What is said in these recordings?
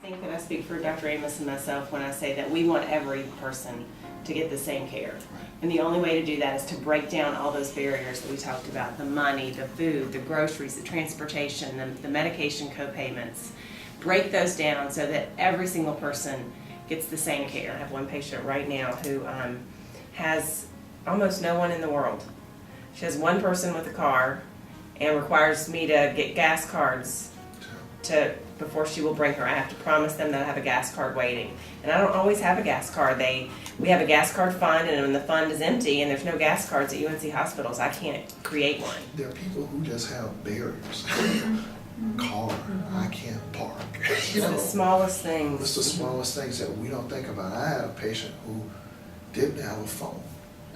think that I speak for Dr. Amos and myself when I say that we want every person to get the same care. And the only way to do that is to break down all those barriers that we talked about, the money, the food, the groceries, the transportation, the medication co-payments. Break those down so that every single person gets the same care. I have one patient right now who has almost no one in the world. She has one person with a car and requires me to get gas cards before she will bring her. I have to promise them that I have a gas card waiting. And I don't always have a gas card. We have a gas card fund, and when the fund is empty and there's no gas cards at UNC hospitals, I can't create one. There are people who just have barriers. Car, I can't park. It's the smallest things. It's the smallest things that we don't think about. I had a patient who didn't have a phone.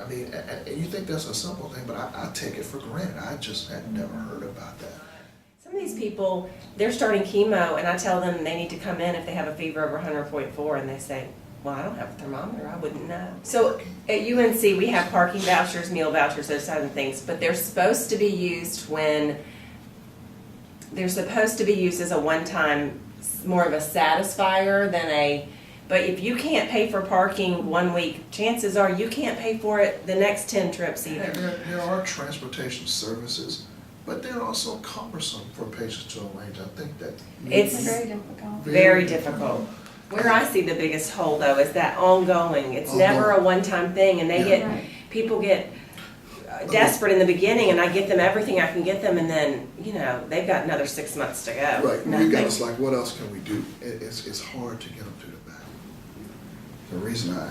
I mean, and you think that's a simple thing, but I take it for granted. I just had never heard about that. Some of these people, they're starting chemo, and I tell them they need to come in if they have a fever over 100.4, and they say, well, I don't have a thermometer, I wouldn't know. So at UNC, we have parking vouchers, meal vouchers, those kinds of things, but they're supposed to be used as a one-time, more of a satisfier than but if you can't pay for parking 1 week, chances are you can't pay for it the next 10 trips either. There are transportation services, but they're also cumbersome for patients to arrange. I think that It's very difficult. very difficult. Where I see the biggest hole though is that ongoing. It's never a one-time thing, and people get desperate in the beginning, and I get them everything I can get them, and then they've got another 6 months to go. Right, we got us like, what else can we do? It's hard to get them through the battle. The reason I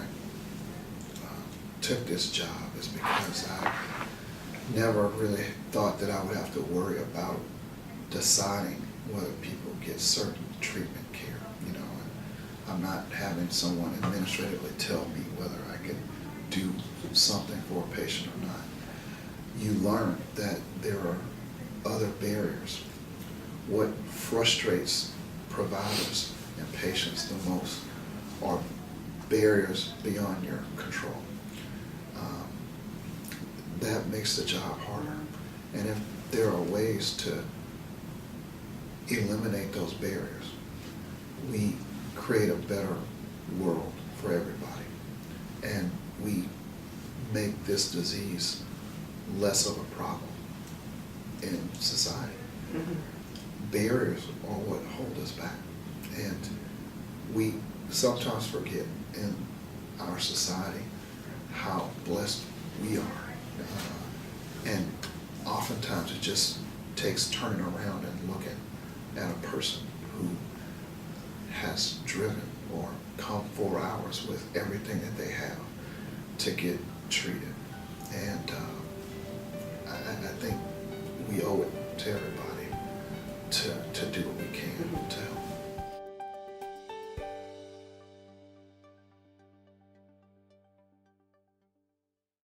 took this job is because I never really thought that I would have to worry about deciding whether people get certain treatment care. I'm not having someone administratively tell me whether I can do something for a patient or not. You learn that there are other barriers. What frustrates providers and patients the most are barriers beyond your control. That makes the job harder. And if there are ways to eliminate those barriers, we create a better world for everybody. And we make this disease less of a problem in society. Mm-hmm. Barriers are what hold us back. And we sometimes forget in our society how blessed we are. And oftentimes it just takes turning around and looking at a person who has driven or come 4 hours with everything that they have to get treated.